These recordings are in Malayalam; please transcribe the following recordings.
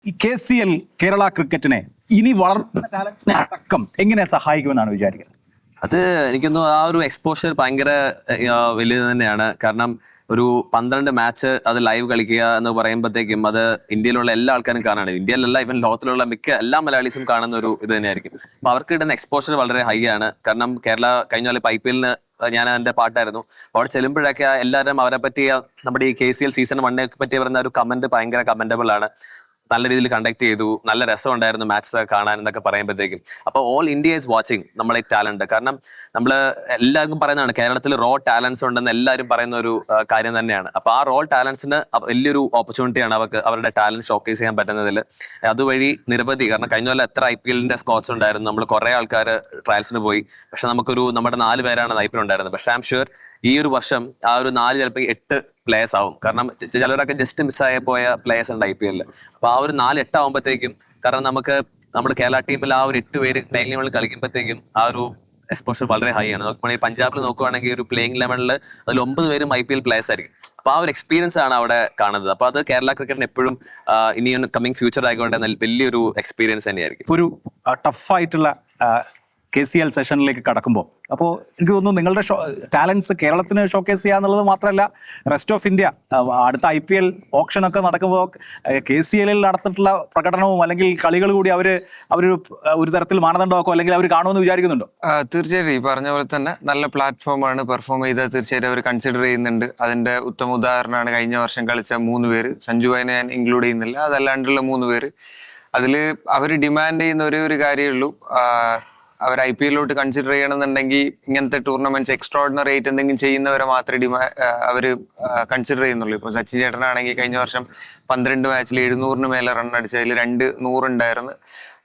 ഈ KCL കേരള ക്രിക്കറ്റിനെ ഇനി വളർത്തുന്ന ടാലൻസിനെ അടക്കം എങ്ങനെ സഹായിക്കുമെന്നാണ് വിചാരിക്കുന്നത്? അത് എനിക്കൊന്നു ആ ഒരു എക്സ്പോഷർ ഭയങ്കര വലുത് തന്നെയാണ്. കാരണം ഒരു 12 മാച്ച് അത് ലൈവ് കളിക്കുക എന്ന് പറയുമ്പോഴത്തേക്കും അത് ഇന്ത്യയിലുള്ള എല്ലാ ആൾക്കാരും കാണാണ്. ഇന്ത്യയിലല്ല, ഇവൻ ലോകത്തിലുള്ള മിക്ക എല്ലാ മലയാളീസും കാണുന്ന ഒരു ഇത് തന്നെയായിരിക്കും. അപ്പൊ അവർക്ക് കിട്ടുന്ന എക്സ്പോഷർ വളരെ ഹൈ ആണ്. കാരണം കേരള കഴിഞ്ഞ പോലെ IPL ഞാൻ എൻ്റെ പാട്ടായിരുന്നു. അവിടെ ചെല്ലുമ്പോഴൊക്കെ എല്ലാവരും അവരെ പറ്റി നമ്മുടെ ഈ KCL സീസൺ 1 പറ്റി പറയുന്ന ഒരു കമന്റ് ഭയങ്കര കമന്റബിൾ ആണ്. നല്ല രീതിയിൽ കണ്ടക്ട് ചെയ്തു, നല്ല രസമുണ്ടായിരുന്നു മാച്ച് കാണാൻ എന്നൊക്കെ പറയുമ്പോഴത്തേക്കും. അപ്പോൾ ഓൾ ഇന്ത്യ ഈസ് വാച്ചിങ് നമ്മളെ ടാലന്റ്. കാരണം നമ്മൾ എല്ലാവർക്കും പറയുന്നതാണ് കേരളത്തിൽ റോ ടാലൻസ് ഉണ്ടെന്ന് എല്ലാവരും പറയുന്ന ഒരു കാര്യം തന്നെയാണ്. അപ്പോൾ ആ റോ ടാലൻസിന് വലിയൊരു ഓപ്പർച്യൂണിറ്റിയാണ് അവർക്ക് അവരുടെ ടാലന്റ് ഷോക്കേസ് ചെയ്യാൻ പറ്റുന്നതിൽ. അതുവഴി നിരവധി, കാരണം കഴിഞ്ഞ പോലെ എത്ര IPL സ്കോട്സ് ഉണ്ടായിരുന്നു. നമ്മൾ കുറേ ആൾക്കാർ ട്രയൽസിന് പോയി, പക്ഷെ നമ്മുടെ 4 പേരാണ് IPL ഉണ്ടായിരുന്നത്. പക്ഷെ ഐ എം ഷുവർ ഈ ഒരു വർഷം ആ ഒരു 4 ചിലപ്പോൾ 8 പ്ലേയേഴ്സ് ആവും. കാരണം ചിലരൊക്കെ ജസ്റ്റ് മിസ്സായി പോയ പ്ലേയേഴ്സ് ഉണ്ട് IPL. അപ്പൊ ആ ഒരു 4-8 ആവുമ്പോഴത്തേക്കും, കാരണം നമ്മുടെ കേരള ടീമിൽ ആ ഒരു 8 പേര് പ്ലേയിങ് ലെവലിൽ കളിക്കുമ്പോഴത്തേക്കും ആ ഒരു എക്സ്പോഷർ വളരെ ഹൈ ആണ്. നോക്കുവാണെങ്കിൽ പഞ്ചാബിൽ നോക്കുവാണെങ്കിൽ ഒരു പ്ലേയിങ് ലെവലിൽ അതിൽ 9 പേരും IPL പ്ലേയേഴ്സ് ആയിരിക്കും. അപ്പൊ ആ ഒരു എക്സ്പീരിയൻസ് ആണ് അവിടെ കാണുന്നത്. അപ്പൊ അത് കേരള ക്രിക്കറ്റിന് എപ്പോഴും ഇനി കമ്മിങ് ഫ്യൂച്ചർ ആയിക്കോട്ടെ വലിയൊരു എക്സ്പീരിയൻസ് തന്നെയായിരിക്കും. ഒരു ടഫായിട്ടുള്ള KCL സെഷനിലേക്ക് കടക്കുമ്പോൾ അപ്പോൾ എനിക്ക് തോന്നുന്നു നിങ്ങളുടെ ടാലൻസ് കേരളത്തിന് ഷോക്കേസ് ചെയ്യുക എന്നുള്ളത് മാത്രമല്ല, റെസ്റ്റ് ഓഫ് ഇന്ത്യ അടുത്ത IPL ഓപ്ഷനൊക്കെ നടക്കുമ്പോൾ KCL നടത്തിയിട്ടുള്ള പ്രകടനവും അല്ലെങ്കിൽ കളികൾ കൂടി അവർ ഒരു തരത്തിൽ മാനദണ്ഡമാക്കോ അല്ലെങ്കിൽ അവർ കാണുമെന്ന് വിചാരിക്കുന്നുണ്ടോ? തീർച്ചയായിട്ടും ഈ പറഞ്ഞ പോലെ തന്നെ നല്ല പ്ലാറ്റ്ഫോമാണ്. പെർഫോം ചെയ്താൽ തീർച്ചയായിട്ടും അവർ കൺസിഡർ ചെയ്യുന്നുണ്ട്. അതിന്റെ ഉത്തമ ഉദാഹരണമാണ് കഴിഞ്ഞ വർഷം കളിച്ച 3 പേര്. സഞ്ജുവിനെ ഞാൻ ഇൻക്ലൂഡ് ചെയ്യുന്നില്ല, അതല്ലാണ്ടുള്ള 3 പേര്. അതിൽ അവർ ഡിമാൻഡ് ചെയ്യുന്ന ഒരു കാര്യമേ ഉള്ളൂ, അവർ IPL കൺസിഡർ ചെയ്യണമെന്നുണ്ടെങ്കിൽ ഇങ്ങനത്തെ ടൂർണമെന്റ്സ് എക്സ്ട്രോർഡിനറി ആയിട്ട് എന്തെങ്കിലും ചെയ്യുന്നവരെ മാത്രമേ അവർ കൺസിഡർ ചെയ്യുന്നുള്ളൂ. ഇപ്പോൾ സച്ചിൻ ചേട്ടനാണെങ്കിൽ കഴിഞ്ഞ വർഷം 12 മാച്ചിൽ 700 മേലെ റൺ അടിച്ചതിൽ 2 100 ഉണ്ടായിരുന്നു.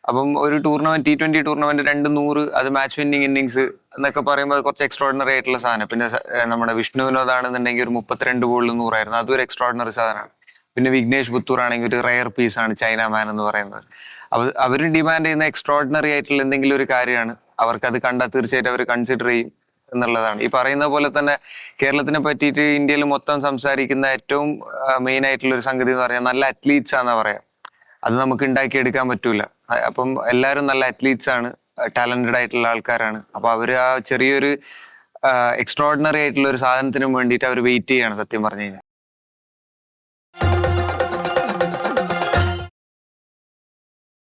അപ്പം ഒരു ടൂർണമെന്റ് T20 ടൂർണമെന്റ് 2 100, അത് മാച്ച് വിന്നിങ് ഇന്നിങ്സ് എന്നൊക്കെ പറയുമ്പോൾ കുറച്ച് എക്സ്ട്രോർഡിനറി ആയിട്ടുള്ള സാധനം. പിന്നെ നമ്മുടെ വിഷ്ണു വിനോദാണെന്നുണ്ടെങ്കിൽ ഒരു 32 ബോളിൽ 100 ആയിരുന്നു, അതൊരു എക്സ്ട്രോർഡിനറി സാധനമാണ്. പിന്നെ വിഘ്നേഷ് പുത്തൂർ ആണെങ്കിൽ ഒരു റയർ പീസാണ്, ചൈന മാൻ എന്ന് പറയുന്നത്. അവർ ഡിമാൻഡ് ചെയ്യുന്ന എക്സ്ട്രോർഡിനറി ആയിട്ടുള്ള എന്തെങ്കിലും ഒരു കാര്യമാണ്. അവർക്ക് അത് കണ്ടാൽ തീർച്ചയായിട്ടും അവർ കൺസിഡർ ചെയ്യും എന്നുള്ളതാണ്. ഈ പറയുന്ന പോലെ തന്നെ കേരളത്തിനെ പറ്റിയിട്ട് ഇന്ത്യയിൽ മൊത്തം സംസാരിക്കുന്ന ഏറ്റവും മെയിൻ ആയിട്ടുള്ള ഒരു സംഗതി എന്ന് പറഞ്ഞാൽ നല്ല അത്ലീറ്റ്സ് ആണെന്നാ പറയാം. അത് നമുക്ക് ഉണ്ടാക്കിയെടുക്കാൻ പറ്റൂല. അപ്പം എല്ലാവരും നല്ല അത്ലീറ്റ്സ് ആണ്, ടാലന്റഡ് ആയിട്ടുള്ള ആൾക്കാരാണ്. അപ്പൊ അവർ ആ ചെറിയൊരു എക്സ്ട്രോർഡിനറി ആയിട്ടുള്ള ഒരു സാധനത്തിനും വേണ്ടിയിട്ട് അവർ വെയിറ്റ് ചെയ്യാണ് സത്യം പറഞ്ഞു കഴിഞ്ഞാൽ.